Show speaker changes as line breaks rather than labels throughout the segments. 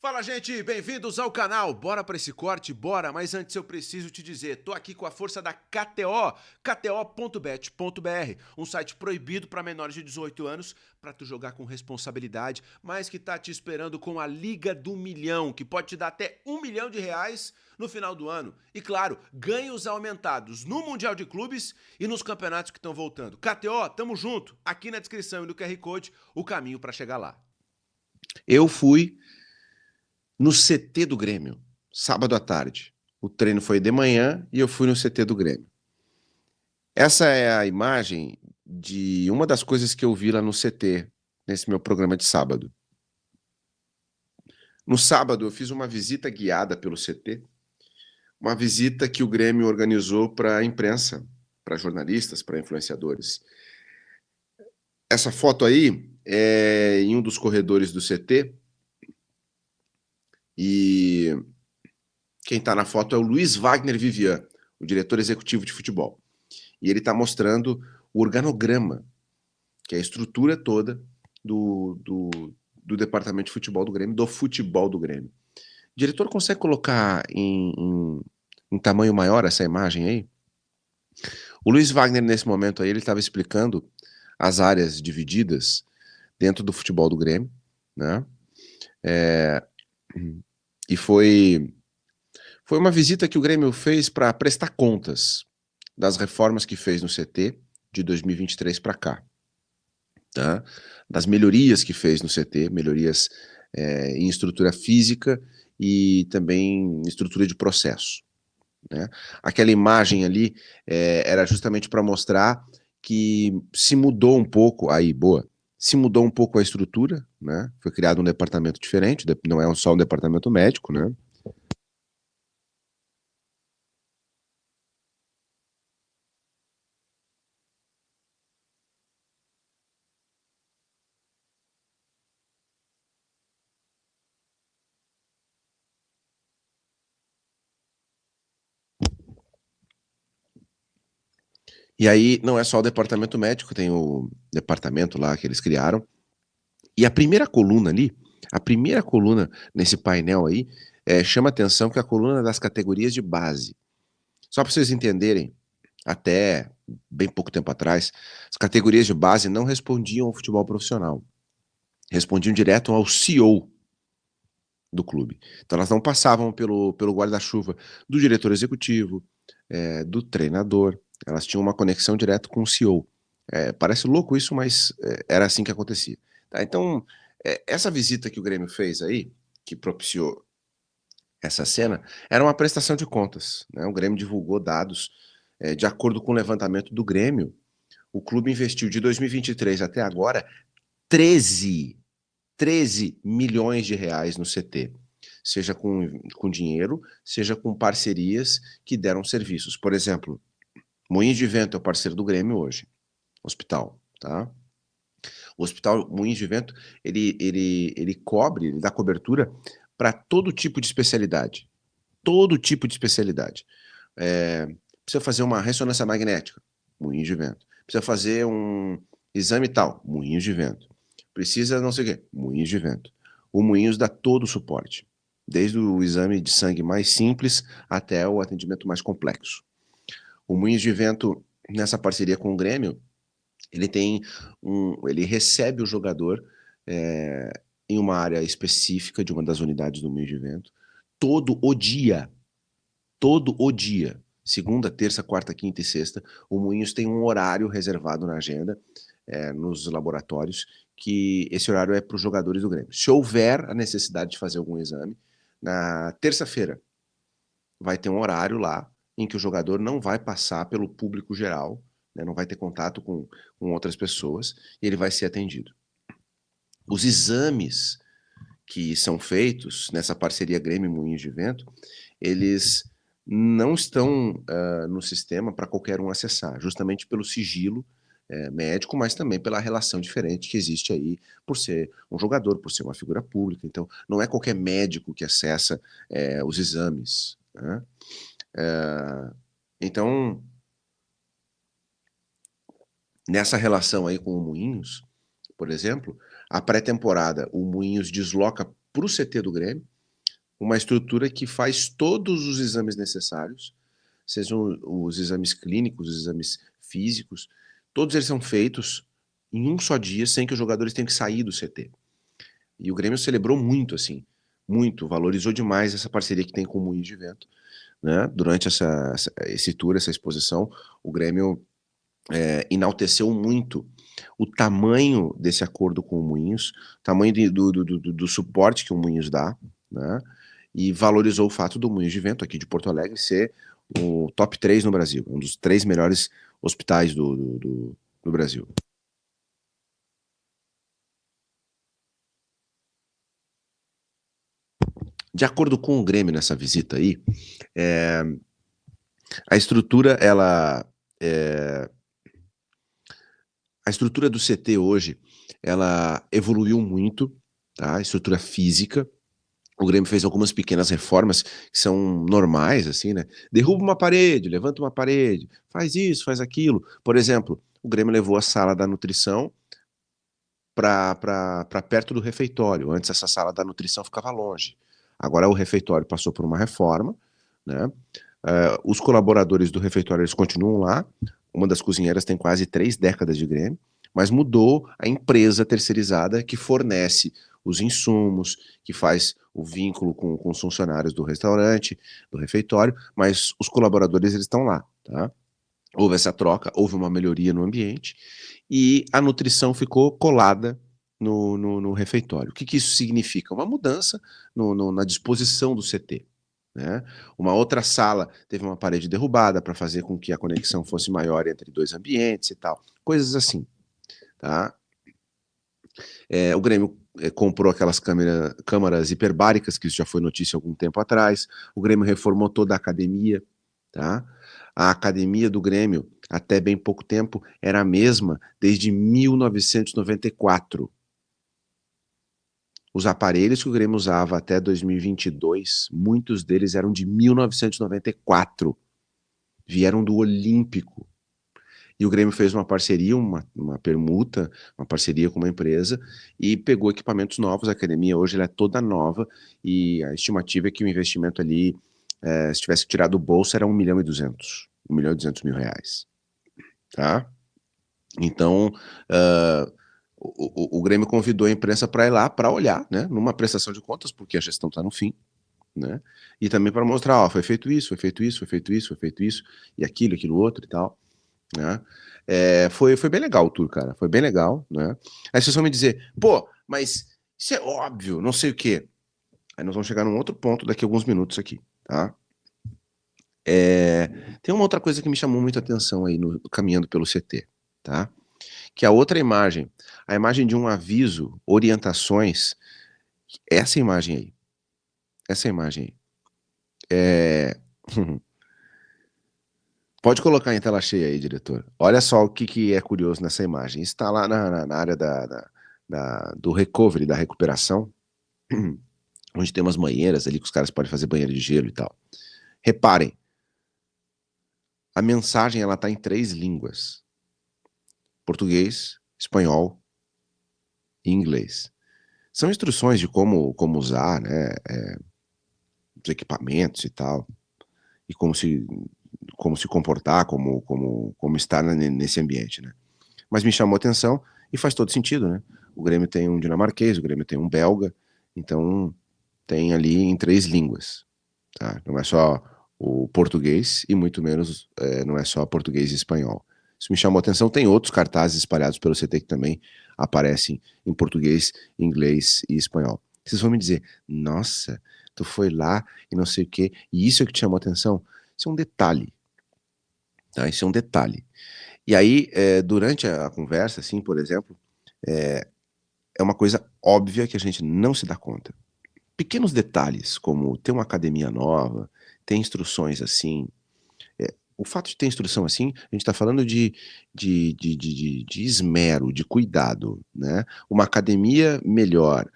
Fala, gente, bem-vindos ao canal. Bora para esse corte? Bora, mas antes eu preciso te dizer, tô aqui com a força da KTO, kto.bet.br, um site proibido para menores de 18 anos, para tu jogar com responsabilidade, mas que tá te esperando com a Liga do Milhão, que pode te dar até R$ 1 milhão no final do ano. E claro, ganhos aumentados no Mundial de Clubes e nos campeonatos que estão voltando. KTO, tamo junto. Aqui na descrição e no QR Code, o caminho para chegar lá. Eu fui no CT do Grêmio, sábado à tarde. O treino foi de manhã e eu fui no CT do Grêmio. Essa é a imagem de uma das coisas que eu vi lá no CT, nesse meu programa de sábado. No sábado eu fiz uma visita guiada pelo CT, uma visita que o Grêmio organizou para a imprensa, para jornalistas, para influenciadores. Essa foto aí é em um dos corredores do CT e quem está na foto é o Luiz Wagner Vivian, o diretor executivo de futebol. E ele está mostrando o organograma, que é a estrutura toda do departamento de futebol do Grêmio, do futebol do Grêmio. O diretor consegue colocar em tamanho maior essa imagem aí? O Luiz Wagner, nesse momento aí, ele estava explicando as áreas divididas dentro do futebol do Grêmio, né? E foi uma visita que o Grêmio fez para prestar contas das reformas que fez no CT de 2023 para cá, tá? Das melhorias que fez no CT, melhorias em estrutura física e também em estrutura de processo, né? Aquela imagem ali era justamente para mostrar que se mudou um pouco, se mudou um pouco a estrutura, né? Foi criado um departamento diferente, não é só um departamento médico, né? E aí não é só o departamento médico, tem o departamento lá que eles criaram. E a primeira coluna ali, a primeira coluna nesse painel aí, chama atenção que é a coluna das categorias de base. Só para vocês entenderem, até bem pouco tempo atrás, as categorias de base não respondiam ao futebol profissional. Respondiam direto ao CEO do clube. Então elas não passavam pelo guarda-chuva do diretor executivo, do treinador. Elas tinham uma conexão direto com o CEO. Parece louco isso, mas era assim que acontecia. Tá, então, essa visita que o Grêmio fez aí, que propiciou essa cena, era uma prestação de contas, né? O Grêmio divulgou dados, de acordo com o levantamento do Grêmio, o clube investiu de 2023 até agora 13 milhões de reais no CT, seja com dinheiro, seja com parcerias que deram serviços. Por exemplo, Moinhos de Vento é o parceiro do Grêmio hoje, hospital, tá? O Hospital Moinhos de Vento, ele cobre, ele dá cobertura para todo tipo de especialidade. Todo tipo de especialidade. Precisa fazer uma ressonância magnética, Moinhos de Vento. Precisa fazer um exame tal, Moinhos de Vento. Precisa não sei o quê, Moinhos de Vento. O Moinhos dá todo o suporte, desde o exame de sangue mais simples até o atendimento mais complexo. O Moinhos de Vento, nessa parceria com o Grêmio, ele recebe o jogador em uma área específica de uma das unidades do Moinhos de Vento, todo o dia, segunda, terça, quarta, quinta e sexta, o Moinhos tem um horário reservado na agenda, nos laboratórios, que esse horário é para os jogadores do Grêmio. Se houver a necessidade de fazer algum exame, na terça-feira vai ter um horário lá em que o jogador não vai passar pelo público geral, né, não vai ter contato com outras pessoas, e ele vai ser atendido. Os exames que são feitos nessa parceria Grêmio e Moinhos de Vento, eles não estão no sistema para qualquer um acessar, justamente pelo sigilo médico, mas também pela relação diferente que existe aí por ser um jogador, por ser uma figura pública. Então, não é qualquer médico que acessa os exames, né? Então, nessa relação aí com o Moinhos, por exemplo, a pré-temporada, o Moinhos desloca para o CT do Grêmio, uma estrutura que faz todos os exames necessários, sejam os exames clínicos, os exames físicos, todos eles são feitos em um só dia, sem que os jogadores tenham que sair do CT. E o Grêmio celebrou muito, assim, muito, valorizou demais essa parceria que tem com o Moinhos de Vento, né? Durante esse tour, essa exposição, o Grêmio enalteceu muito o tamanho desse acordo com o Moinhos, o tamanho do suporte que o Moinhos dá, né? E valorizou o fato do Moinhos de Vento, aqui de Porto Alegre, ser o top 3 no Brasil, um dos 3 melhores hospitais do Brasil. De acordo com o Grêmio nessa visita aí, a estrutura, a estrutura do CT hoje, ela evoluiu muito, tá? A estrutura física. O Grêmio fez algumas pequenas reformas que são normais, assim, né? Derruba uma parede, levanta uma parede, faz isso, faz aquilo. Por exemplo, o Grêmio levou a sala da nutrição para perto do refeitório. Antes essa sala da nutrição ficava longe. Agora o refeitório passou por uma reforma, né? Os colaboradores do refeitório eles continuam lá. Uma das cozinheiras tem quase 3 décadas de Grêmio, mas mudou a empresa terceirizada que fornece os insumos, que faz o vínculo com os funcionários do restaurante, do refeitório, mas os colaboradores eles estão lá, tá? Houve essa troca, houve uma melhoria no ambiente e a nutrição ficou colada no refeitório. O que isso significa? Uma mudança na disposição do CT. Né? Uma outra sala teve uma parede derrubada para fazer com que a conexão fosse maior entre 2 ambientes e tal. Coisas assim. Tá? O Grêmio comprou aquelas câmaras hiperbáricas, que isso já foi notícia há algum tempo atrás. O Grêmio reformou toda a academia. Tá? A academia do Grêmio, até bem pouco tempo, era a mesma desde 1994. Os aparelhos que o Grêmio usava até 2022, muitos deles eram de 1994. Vieram do Olímpico. E o Grêmio fez uma parceria, uma permuta, uma parceria com uma empresa e pegou equipamentos novos. A academia hoje ela é toda nova e a estimativa é que o investimento ali, se tivesse que tirar do bolso, era 1.200.000, 1.200.000 reais. Tá? Então, o Grêmio convidou a imprensa para ir lá, para olhar, né, numa prestação de contas, porque a gestão está no fim, né, e também para mostrar, ó, foi feito isso, foi feito isso, foi feito isso, foi feito isso, e aquilo outro e tal, né. Foi bem legal o tour, cara, foi bem legal, né. Aí vocês vão me dizer, pô, mas isso é óbvio, não sei o quê. Aí nós vamos chegar num outro ponto daqui a alguns minutos aqui, tá. Tem uma outra coisa que me chamou muita atenção aí caminhando pelo CT, tá, que a outra imagem, a imagem de um aviso, orientações, essa imagem aí, essa imagem aí. Pode colocar em tela cheia aí, diretor. Olha só o que é curioso nessa imagem. Está lá na área do recovery, da recuperação, onde tem umas banheiras ali que os caras podem fazer banheiro de gelo e tal. Reparem, a mensagem ela tá em 3 línguas: português, espanhol e inglês. São instruções de como usar, né, os equipamentos e tal, e como se comportar, como estar nesse ambiente, né. Mas me chamou a atenção e faz todo sentido, né. O Grêmio tem um dinamarquês, o Grêmio tem um belga, então tem ali em 3 línguas, tá. Não é só o português e muito menos, não é só português e espanhol. Isso me chamou a atenção. Tem outros cartazes espalhados pelo CT que também aparecem em português, inglês e espanhol. Vocês vão me dizer: "Nossa, tu foi lá e não sei o quê, e isso é que te chamou a atenção?" Isso é um detalhe, tá, isso é um detalhe. E aí, durante a conversa, assim, por exemplo, é uma coisa óbvia que a gente não se dá conta. Pequenos detalhes, como ter uma academia nova, ter instruções assim, o fato de ter instrução assim, a gente tá falando de esmero, de cuidado, né. Uma academia melhor,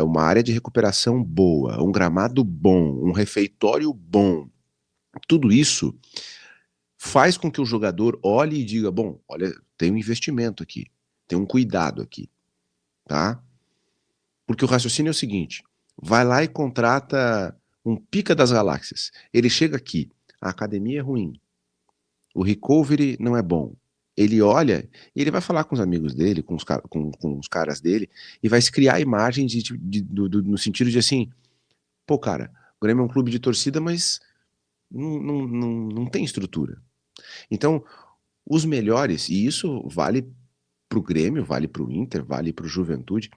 uma área de recuperação boa, um gramado bom, um refeitório bom, tudo isso faz com que o jogador olhe e diga: "Bom, olha, tem um investimento aqui, tem um cuidado aqui", tá. Porque o raciocínio é o seguinte: vai lá e contrata um pica das galáxias. Ele chega aqui, a academia é ruim, o recovery não é bom. Ele olha e ele vai falar com os amigos dele, com os caras dele, e vai se criar imagens no sentido de assim, pô, cara, o Grêmio é um clube de torcida, mas não tem estrutura. Então, os melhores, e isso vale para o Grêmio, vale para o Inter, vale para o Juventude,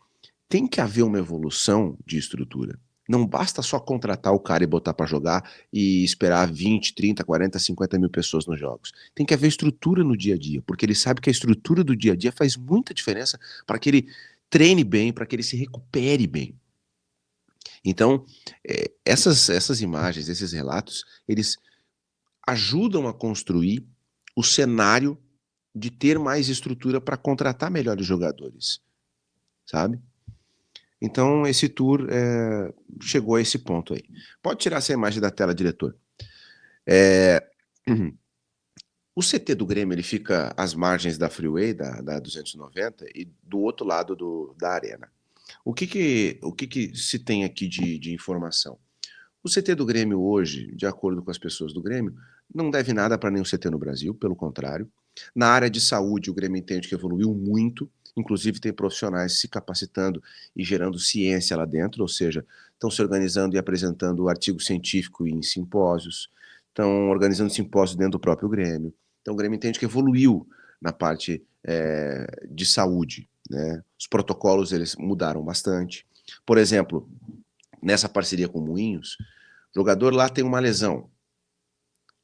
tem que haver uma evolução de estrutura. Não basta só contratar o cara e botar para jogar e esperar 20, 30, 40, 50 mil pessoas nos jogos. Tem que haver estrutura no dia a dia, porque ele sabe que a estrutura do dia a dia faz muita diferença para que ele treine bem, para que ele se recupere bem. Então, essas imagens, esses relatos, eles ajudam a construir o cenário de ter mais estrutura para contratar melhores jogadores, sabe? Então, esse tour chegou a esse ponto aí. Pode tirar essa imagem da tela, diretor. O CT do Grêmio, ele fica às margens da Freeway, da 290, e do outro lado da arena. O que se tem aqui de informação? O CT do Grêmio hoje, de acordo com as pessoas do Grêmio, não deve nada para nenhum CT no Brasil, pelo contrário. Na área de saúde, o Grêmio entende que evoluiu muito, inclusive tem profissionais se capacitando e gerando ciência lá dentro, ou seja, estão se organizando e apresentando artigo científico em simpósios, estão organizando simpósios dentro do próprio Grêmio. Então o Grêmio entende que evoluiu na parte de saúde, né? Os protocolos eles mudaram bastante. Por exemplo, nessa parceria com o Moinhos, o jogador lá tem uma lesão.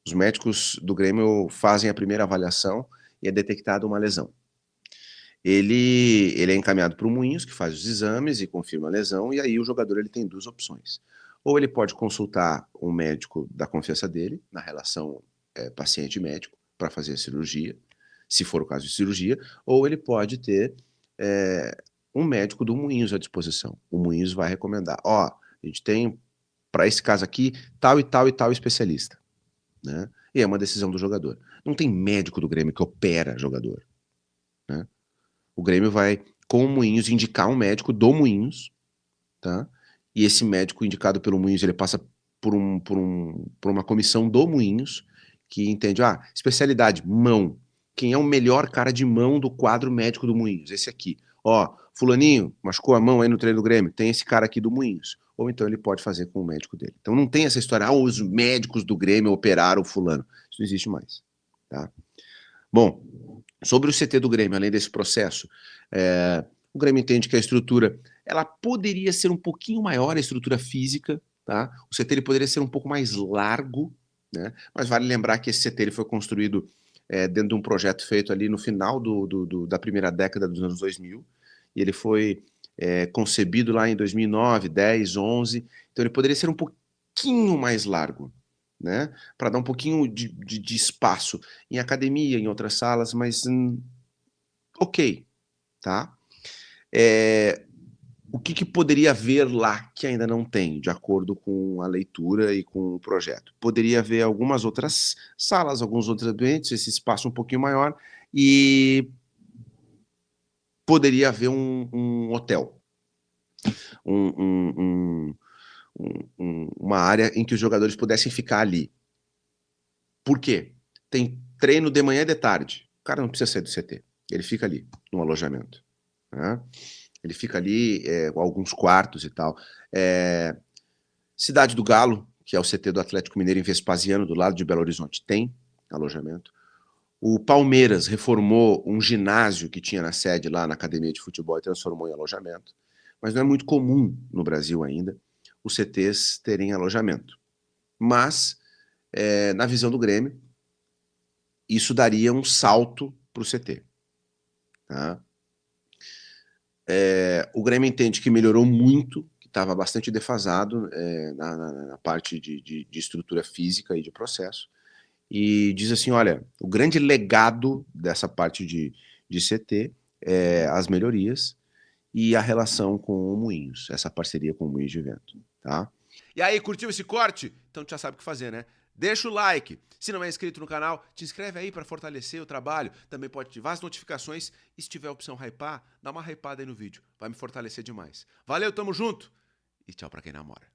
Os médicos do Grêmio fazem a primeira avaliação e é detectada uma lesão. Ele é encaminhado para o Moinhos, que faz os exames e confirma a lesão, e aí o jogador ele tem duas opções. Ou ele pode consultar um médico da confiança dele, na relação paciente-médico, para fazer a cirurgia, se for o caso de cirurgia, ou ele pode ter um médico do Moinhos à disposição. O Moinhos vai recomendar, a gente tem, para esse caso aqui, tal e tal e tal especialista. Né? E é uma decisão do jogador. Não tem médico do Grêmio que opera jogador. Né? O Grêmio vai, com o Moinhos, indicar um médico do Moinhos, tá? E esse médico indicado pelo Moinhos, ele passa por uma comissão do Moinhos, que entende, especialidade, mão. Quem é o melhor cara de mão do quadro médico do Moinhos? Esse aqui. Fulaninho, machucou a mão aí no treino do Grêmio, tem esse cara aqui do Moinhos. Ou então ele pode fazer com o médico dele. Então não tem essa história, os médicos do Grêmio operaram o fulano. Isso não existe mais, tá? Bom, sobre o CT do Grêmio, além desse processo, o Grêmio entende que a estrutura ela poderia ser um pouquinho maior, a estrutura física, tá? O CT ele poderia ser um pouco mais largo, né? Mas vale lembrar que esse CT ele foi construído dentro de um projeto feito ali no final da primeira década dos anos 2000, e ele foi concebido lá em 2009, 10, 11, então ele poderia ser um pouquinho mais largo, né? Para dar um pouquinho de espaço em academia, em outras salas, mas ok, tá? O que poderia haver lá que ainda não tem, de acordo com a leitura e com o projeto? Poderia haver algumas outras salas, alguns outros ambientes, esse espaço um pouquinho maior, e poderia haver um hotel, uma área em que os jogadores pudessem ficar ali. Por quê? Tem treino de manhã e de tarde. O cara não precisa sair do CT. Ele fica ali, no alojamento. Né? Ele fica ali com alguns quartos e tal. Cidade do Galo, que é o CT do Atlético Mineiro em Vespasiano, do lado de Belo Horizonte, tem alojamento. O Palmeiras reformou um ginásio que tinha na sede lá na academia de futebol e transformou em alojamento. Mas não é muito comum no Brasil ainda os CTs terem alojamento. Mas, na visão do Grêmio, isso daria um salto para o CT. Tá? O Grêmio entende que melhorou muito, que estava bastante defasado na parte de estrutura física e de processo, e diz assim, olha, o grande legado dessa parte de CT é as melhorias e a relação com o Moinhos, essa parceria com o Moinhos de Vento, tá? E aí, curtiu esse corte? Então tu já sabe o que fazer, né? Deixa o like. Se não é inscrito no canal, te inscreve aí para fortalecer o trabalho. Também pode ativar as notificações e se tiver a opção hypar, dá uma hypada aí no vídeo. Vai me fortalecer demais. Valeu, tamo junto! e tchau pra quem namora.